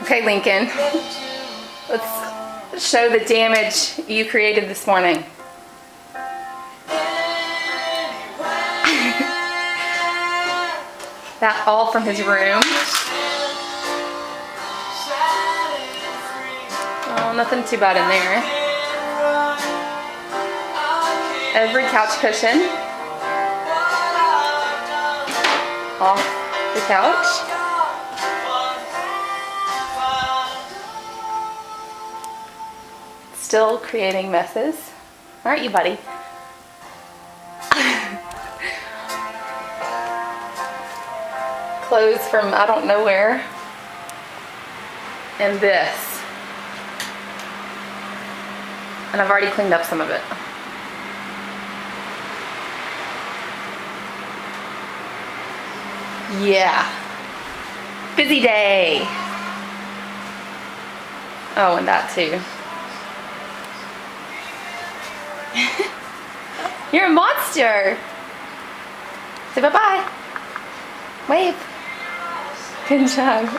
Okay, Lincoln. Let's show the damage you created this morning. That all from his room. Oh, nothing too bad in there. Every couch cushion off the couch. Still creating messes, aren't you, buddy? Clothes from I don't know where. And this. And I've already cleaned up some of it. Yeah. Busy day. Oh, and that too. You're a monster. Say bye-bye. Wave. Good job.